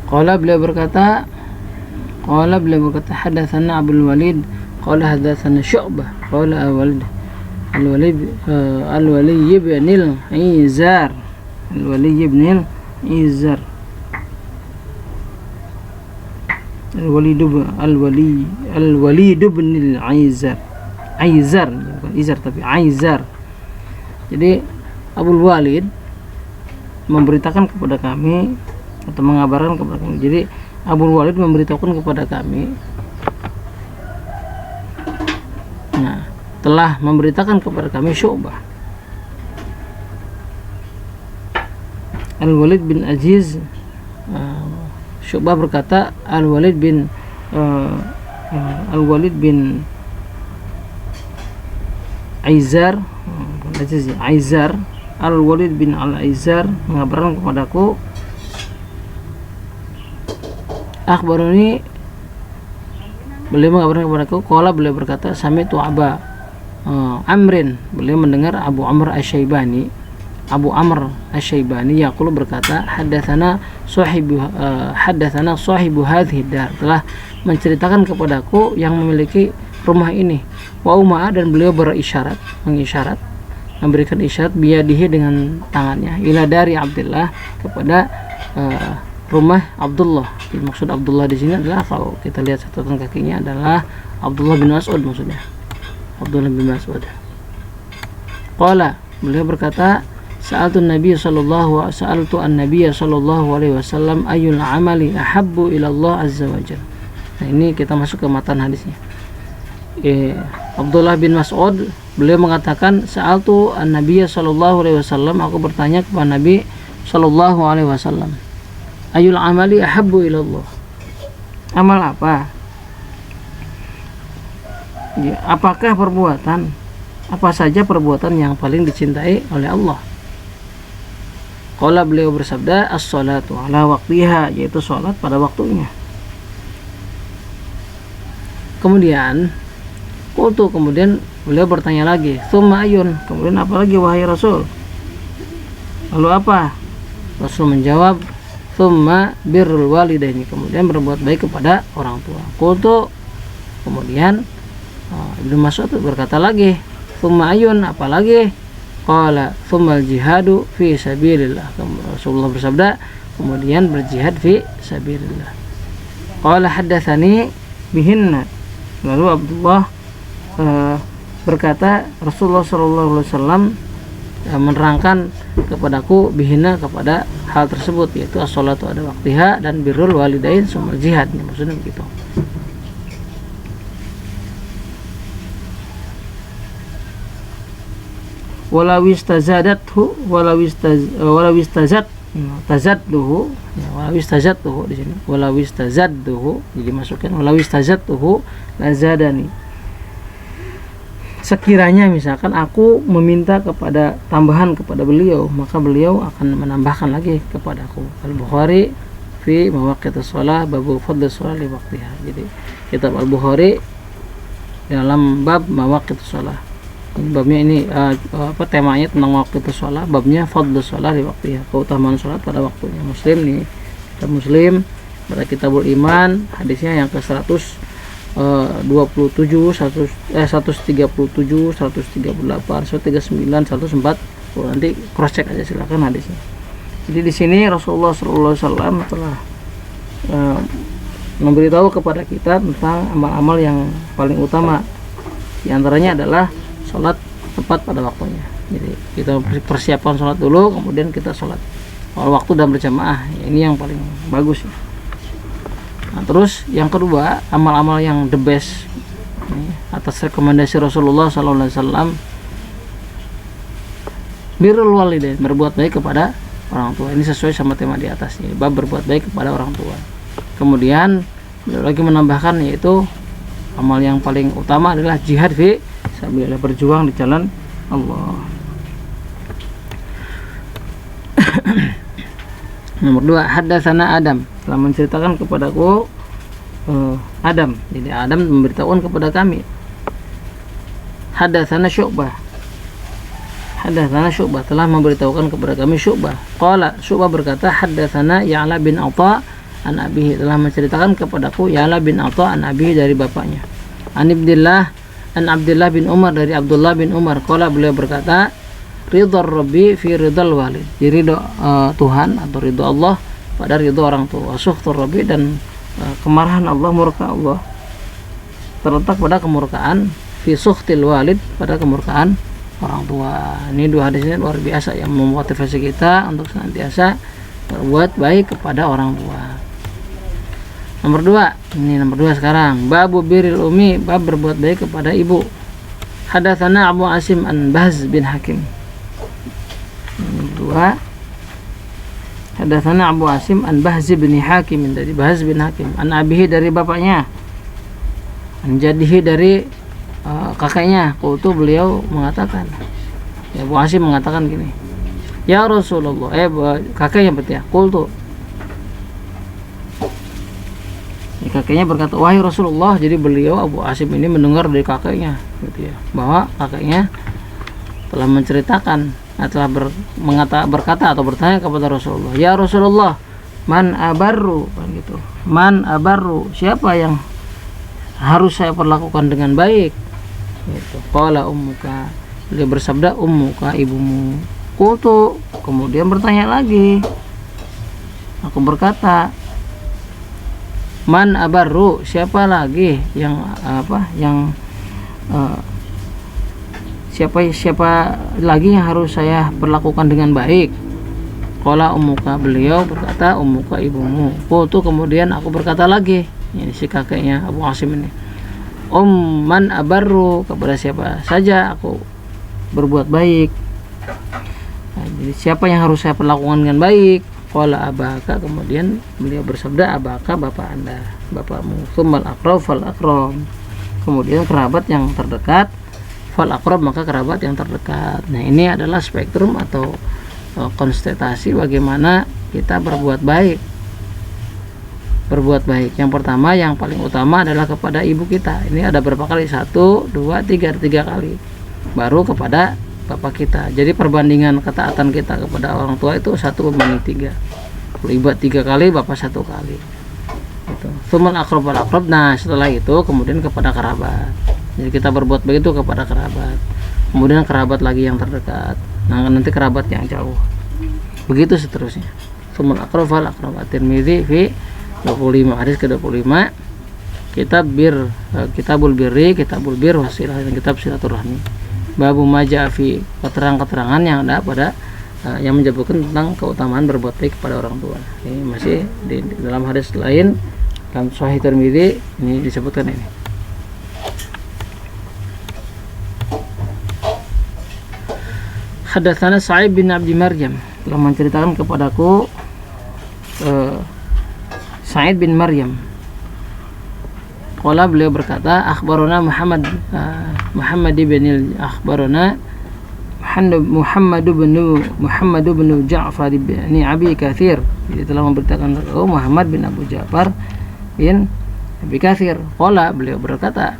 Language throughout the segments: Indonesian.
beliau berkata hadatsana Abdul Walid qala hadatsana Syu'bah qala Al-Walid ibn al-Izar Al-Walid ibn al-Izar Al-Walid ibn al-Izar bukan Izar tapi Aizar. Jadi Abul Walid memberitakan kepada kami atau mengabarkan kepada kami. Jadi Abul Walid memberitahukan kepada kami, telah memberitakan kepada kami Syu'bah. Al-Walid bin Aziz, Syu'bah berkata Al-Walid bin Aizar, Al-Walid bin Al-Aizar mengabarkan kepadaku, akhbaruni, beliau mengabarkan kepadaku, qala beliau berkata sami'tu Aba Amrin, beliau mendengar Abu Amr Asy-Syaibani yaqulu berkata hadatsana sahibu hadhihi dar, telah menceritakan kepadaku yang memiliki rumah ini, wa uma'a, dan beliau mengisyarat, memberikan isyarat biyadihi dengan tangannya, ila dari Abdullah, kepada rumah Abdullah. Maksud Abdullah di sini adalah, kalau kita lihat catatan kakinya, adalah Abdullah bin Mas'ud, maksudnya Abdullah bin Mas'ud. Qala, beliau berkata sa'altu an-nabiy sallallahu alaihi wasallam ayyul amali ahabbu ila Allah azza wajalla. Nah, ini kita masuk ke matan hadisnya. Abdullah bin Mas'ud, beliau mengatakan sa'altu an-nabiy sallallahu alaihi wasallam, aku bertanya kepada Nabi sallallahu alaihi wasallam, ayyul amali ahabbu ila Allah, amal apa? Ya, apakah apa saja perbuatan yang paling dicintai oleh Allah? Qala, beliau bersabda as-salatu ala waqtiha, yaitu salat pada waktunya. Kemudian beliau bertanya lagi, tsumma ayun, kemudian apa lagi wahai Rasul? Lalu apa? Rasul menjawab, tsumma birrul walidaini, kemudian berbuat baik kepada orang tua. Kemudian Ibnu Mas'ud berkata lagi, tsumma ayun, apa lagi? Qala tsummal jihadu fi sabilillah. Rasulullah bersabda, kemudian berjihad fi sabilillah. Qala haddatsani bihinna. Lalu Abdullah berkata, Rasulullah sallallahu alaihi wasallam menerangkan kepadaku bihina, kepada hal tersebut, yaitu as-shalatu ada waktiha dan birrul walidain summa jihad. Maksudnya begitu. Walawis tazadtuhu di sini, walawis tazadtuhu, jadi masukkan walawis tazadtuhu lazadani, sekiranya misalkan aku meminta kepada tambahan kepada beliau, maka beliau akan menambahkan lagi kepadaku. Al-Bukhari fi mawaqitus shalah babu fadlus shalah li waqtiha. Jadi kitab Al-Bukhari dalam bab mawaqitus shalah. Babnya ini temanya tentang waqitus shalah, babnya fadlus shalah li waqtiha, keutamaan salat pada waktunya. Muslim nih, kitab Muslim pada Kitabul Iman, hadisnya yang ke 127, 137, 138, 139, 140. Nanti cross check aja silakan hadisnya. Jadi di sini Rasulullah sallallahu alaihi wasallam telah memberitahu kepada kita tentang amal-amal yang paling utama. Di antaranya adalah sholat tepat pada waktunya. Jadi kita persiapkan sholat dulu, kemudian kita sholat awal waktu dan berjamaah. Ini yang paling bagus. Nah, terus yang kedua, amal-amal yang the best atas rekomendasi Rasulullah SAW, birrul walidain, berbuat baik kepada orang tua. Ini sesuai sama tema di atas, bab berbuat baik kepada orang tua. Kemudian beliau lagi menambahkan, yaitu amal yang paling utama adalah jihad fi sabilillah, berjuang di jalan Allah. Nomor 2, haddatsana Adam, telah menceritakan kepadaku Adam. Jadi Adam memberitahukan kepada kami. Haddatsana Syu'bah, telah memberitahukan kepada kami Syu'bah. Qala, Syu'bah berkata haddatsana Ya'la bin Atha an abihi, telah menceritakan kepadaku Ya'la bin Atha an abihi, dari bapaknya. An Abdullah bin Umar, dari Abdullah bin Umar, qala, beliau berkata, ridha rabbi fi ridhal walid, jadi ridho Tuhan atau ridho Allah pada ridho orang tua, sukhtur rabbi, dan kemarahan Allah, murka Allah terletak pada kemurkaan, fi sukhtil walid, pada kemurkaan orang tua. Ini dua hadis ini luar biasa yang memotivasi kita untuk senantiasa berbuat baik kepada orang tua. Nomor 2, ini nomor 2 sekarang, babu birril umi, bab berbuat baik kepada ibu. Hadatsana Abu Asim an Bahz bin Hakim. Nomor 2, hadatsana Abu Asim an Bahz bin Hakim, dari Bahz bin Hakim, an abihi, dari bapaknya, an jadihi, dari kakeknya. Qultu, beliau mengatakan, ya, Abu Asim mengatakan gini, ya Rasulullah, kakeknya berarti ya, qultu, kakeknya berkata, wahai Rasulullah. Jadi beliau, Abu Asim ini, mendengar dari kakeknya gitu ya, bahwa kakeknya telah menceritakan, telah berkata atau bertanya kepada Rasulullah, ya Rasulullah, man abarru, gitu, man abarru, siapa yang harus saya perlakukan dengan baik gitu. Qala ummuka, beliau bersabda, ummuka, ibumu. Qultu, kemudian bertanya lagi, aku berkata, man abarru, siapa lagi yang siapa lagi yang harus saya perlakukan dengan baik? Qala ummuka, beliau berkata, ummuka, ibumu. Qultu, kemudian aku berkata lagi, ini si kakeknya Abu Asim ini, man abarru, kepada siapa saja aku berbuat baik. Nah, jadi siapa yang harus saya perlakukan dengan baik? Qala abaka, kemudian beliau bersabda, abaka, bapak anda, bapakmu. Tsummal aqrab fal aqrab, kemudian kerabat yang terdekat, fal aqrab, maka kerabat yang terdekat. Nah, ini adalah spektrum atau konstetasi bagaimana kita berbuat baik. Berbuat baik, yang pertama, yang paling utama adalah kepada ibu kita. Ini ada berapa kali? 1, 2, 3 kali. Baru kepada bapak kita. Jadi perbandingan ketaatan kita kepada orang tua itu 1:3. Ibu 3 kali, bapak 1 kali. Itu. Tsummal aqrab wal aqrab. Nah, setelah itu kemudian kepada kerabat. Jadi kita berbuat baik itu kepada kerabat. Kemudian kerabat lagi yang terdekat. Nah, nanti kerabat yang jauh. Begitu seterusnya. Tsummal aqrab wal aqrab. At-Tirmidzi fi 25, hadis ke-25, kitabul birri, kitabul bir wasilah, dan kitab silaturahmi. Babu maja'fi, keterangan-keterangan yang ada pada yang menyebutkan tentang keutamaan berbuat baik kepada orang tua. Ini masih di dalam hadis lain dalam Sahih Tirmidzi ini disebutkan ini. Hadatsana Sa'id bin Abi Maryam, telah menceritakan kepadaku Sa'id bin Maryam. Qala, beliau berkata, akhbarana Muhammad bin Muhammad bin Ja'far bin Abi Katsir. Jadi telah memberitakan Muhammad bin Abu Ja'far bin Abi Katsir. Qala, beliau berkata,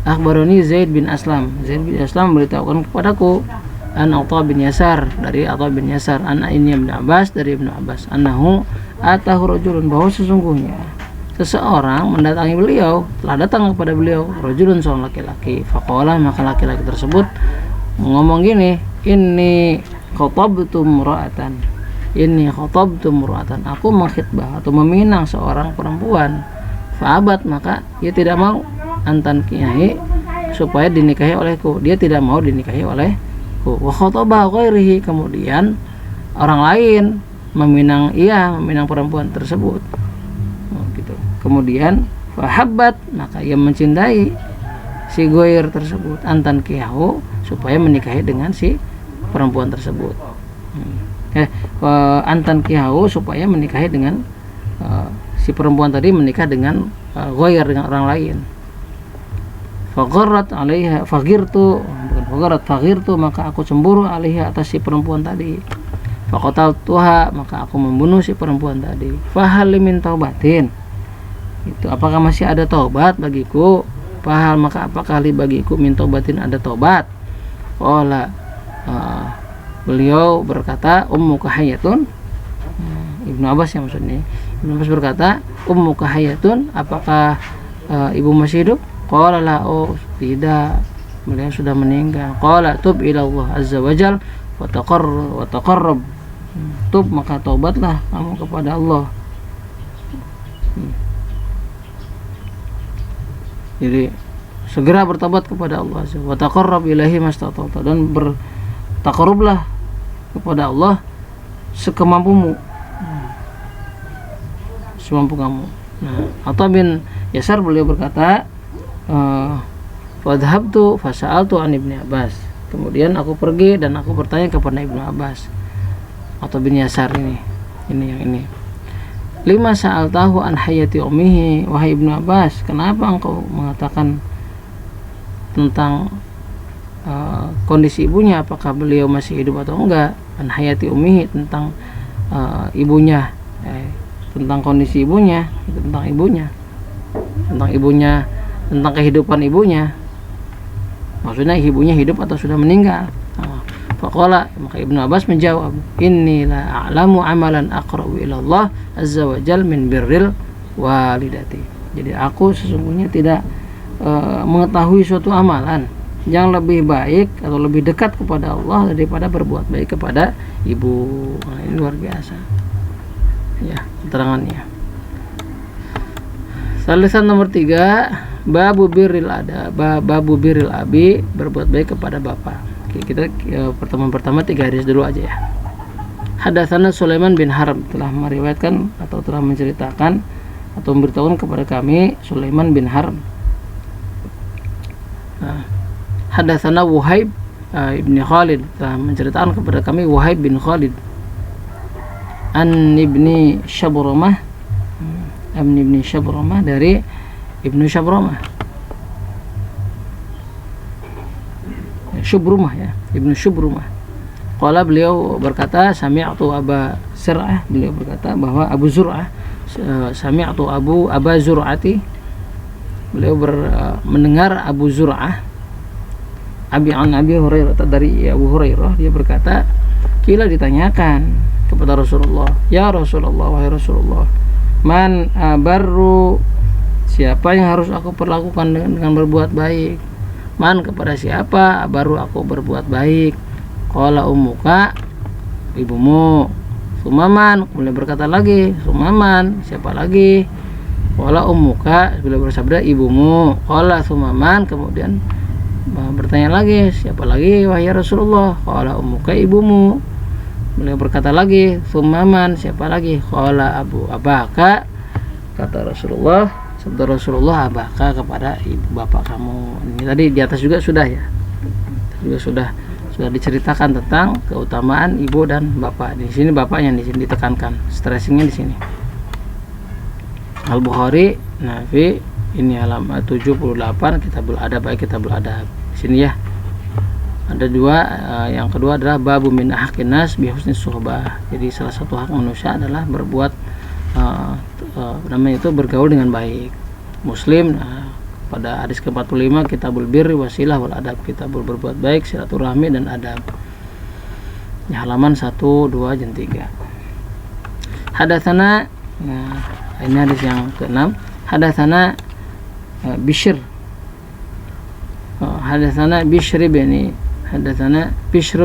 akhbarani Zaid bin Aslam. Zaid bin Aslam memberitahukan kepadaku, an Atha bin Yasar, dari Atha bin Yasar, an Ibnu Abbas, dari Ibnu Abbas, annahu atahu rajulun, bahwa sesungguhnya seseorang mendatangi beliau, telah datang kepada beliau, rajulun, seorang laki-laki. Faqala, maka laki-laki tersebut ngomong gini, inni khatabtu mura'atan, aku mengkhitbah atau meminang seorang perempuan. Fa'abat, maka dia tidak mau, antan kiai, supaya dinikahi olehku, dia tidak mau dinikahi olehku. Wa khataba ghairihi, kemudian orang lain meminang perempuan tersebut. Gitu. Kemudian fahabbat, maka ia mencintai si goir tersebut, antan kiyahu, supaya menikahi dengan si perempuan tersebut. Antan kiyahu, supaya menikahi dengan si perempuan tadi, menikah dengan goir, dengan orang lain. Fagharat alaiha, faghirtu, maka aku cemburu alaiha, atas si perempuan tadi. Faqataltuha, maka aku membunuh si perempuan tadi. Fahal min taubatin, itu apakah masih ada taubat bagiku? Fahal, maka apakah li bagiku min taubatin, ada taubat? Qala, beliau berkata, ummuka hayyatun, Ibnu Abbas yang maksudnya, Ibnu Abbas berkata, ummuka hayatun, apakah ibu masih hidup? Qala la, oh tidak, beliau sudah meninggal. Qala tub ila Allah azza wajal wa taqarrab, tub maka taubatlah kamu kepada Allah. Jadi segera bertobat kepada Allah, wa taqarrab ilaihi mastata'ta, dan bertaqarrublah kepada Allah sekemampumu, semampu kamu. Nah, Atha bin Yasar beliau berkata, fadhabtu fasa'altu an Ibni Abbas, kemudian aku pergi dan aku bertanya kepada Ibnu Abbas. Atha bin Yasar ini yang ini. Lima sa'altahu an hayati ummihi, wahai Ibnu Abbas, kenapa engkau mengatakan tentang kondisi ibunya, apakah beliau masih hidup atau enggak? An hayati ummihi, tentang ibunya, tentang kondisi ibunya, tentang ibunya, tentang kehidupan ibunya, maksudnya ibunya hidup atau sudah meninggal. Faqala, maka Ibnu Abbas menjawab, inni la a'lamu amalan aqrabu ila Allah azza wa jal min birril walidati. Jadi aku sesungguhnya tidak mengetahui suatu amalan yang lebih baik atau lebih dekat kepada Allah daripada berbuat baik kepada ibu. Nah, ini luar biasa ya keterangannya. Salisan nomor 3, babu birril abi, berbuat baik kepada bapak. Oke, kita pertemuan pertama 3 hadis dulu aja ya. Hadatsana Sulaiman bin Harb, telah meriwayatkan atau telah menceritakan atau memberitahukan kepada kami Sulaiman bin Harb. Hadatsana Wuhaib ibni Khalid, telah menceritakan kepada kami Wuhaib bin Khalid an ibni Syabramah, dari Ibnu Syabramah, Syubrumah ya, Ibnu Syubrumah. Qala, beliau berkata, sami'tu Aba Zur'ah, beliau berkata bahwa Abu Zur'ah, sami'tu Aba Zur'ati, beliau mendengar Abu Zur'ah Abi Hurairah, dari Abu Hurairah, dia berkata, kila, ditanyakan kepada Rasulullah, ya Rasulullah, wahai Rasulullah, man barru, siapa yang harus aku perlakukan dengan berbuat baik? Man, kepada siapa baru aku berbuat baik? Qala ummuka, ibumu. Sumaman, kemudian berkata lagi, sumaman, siapa lagi? Qala ummuka, beliau bersabda ibumu. Qala sumaman, kemudian bertanya lagi, siapa lagi wahai Rasulullah? Qala ummuka, ibumu. Beliau berkata lagi, sumaman, siapa lagi? Qala abaka, kata Rasulullah, sabda Rasulullah, abaka, kepada ibu bapak kamu. Ini tadi di atas juga sudah ya, juga sudah diceritakan tentang keutamaan ibu dan bapak. Di sini bapaknya di sini ditekankan, stressingnya di sini. Al-Bukhari, Nafi, ini halaman 78, Kitabul Adab, Kitabul Adab. Di sini ya. Ada dua, yang kedua adalah babu min haqqin nas bi husni suhbah. Jadi salah satu hak manusia adalah berbuat namanya itu bergaul dengan baik. Muslim, pada hadis ke-45, Kitabul Birri Wasilah wal Adab, Kitabul berbuat baik, silaturahmi dan adab. Di halaman 1, 2 dan 3. Hadatsana, ini hadis yang ke-6. Hadatsana Bishr. Hadatsana Bishr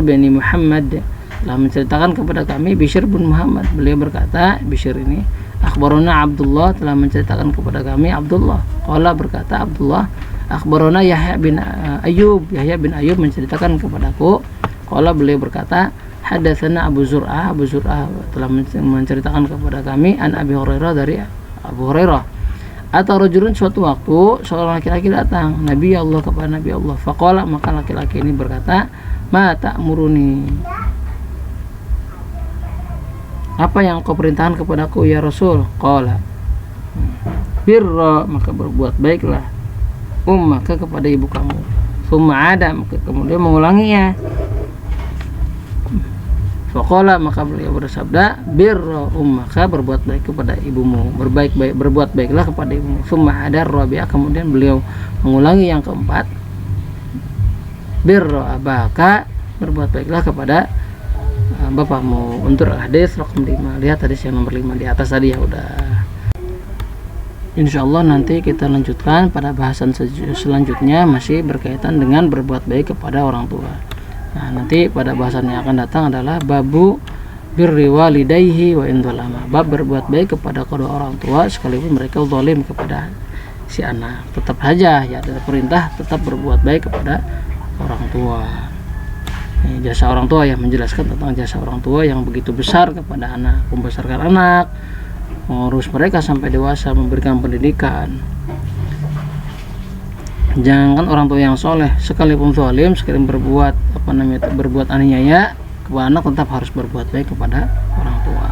bin Muhammad, telah menceritakan kepada kami Bishr bin Muhammad. Beliau berkata, Bishr ini, akhbarona Abdullah, telah menceritakan kepada kami Abdullah. Qala, berkata Abdullah, akhbarona Yahya bin Ayyub menceritakan kepadaku. Qala, beliau berkata, hadatsana Abu Zur'ah telah menceritakan kepada kami an Abi Hurairah, dari Abu Hurairah. Atau rajulun, suatu waktu seorang laki-laki datang Nabi Allah, kepada Nabi Allah. Faqala, maka laki-laki ini berkata, ma ta'muruni, apa yang kau perintahkan kepadaku ya Rasul? Qala birra, maka berbuat baiklah, ummaka, kepada ibu kamu. Summa ada, maka kemudian mengulanginya. Faqala, maka beliau bersabda, birra ummaka, berbuat baik kepada ibumu, berbuat baiklah kepada ibumu. Summa ada rabi'ah, kemudian beliau mengulangi yang keempat, birra abaka, berbuat baiklah kepada bapakmu. Untuk hadis rakam 5, lihat hadis yang nomor 5 di atas tadi ya, udah Insya Allah nanti kita lanjutkan pada bahasan selanjutnya, masih berkaitan dengan berbuat baik kepada orang tua. Nah, nanti pada bahasan yang akan datang adalah babu birri walidayhi wa indolama, bab berbuat baik kepada kedua orang tua sekalipun mereka zalim kepada si anak. Tetap saja ya ada perintah tetap berbuat baik kepada orang tua. Ini jasa orang tua, yang menjelaskan tentang jasa orang tua yang begitu besar kepada anak, membesarkan anak, mengurus mereka sampai dewasa, memberikan pendidikan. Jangan orang tua yang soleh sekalipun zalim, sekalipun berbuat aniaya kepada anak, tetap harus berbuat baik kepada orang tua.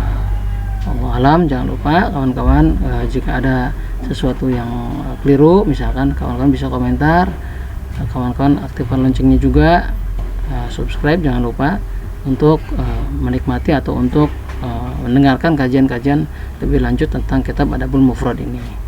Allah alam. Jangan lupa kawan-kawan, jika ada sesuatu yang keliru, misalkan kawan-kawan bisa komentar, kawan-kawan aktifkan loncengnya juga, subscribe, jangan lupa untuk menikmati atau untuk mendengarkan kajian-kajian lebih lanjut tentang kitab Adabul Mufrad ini.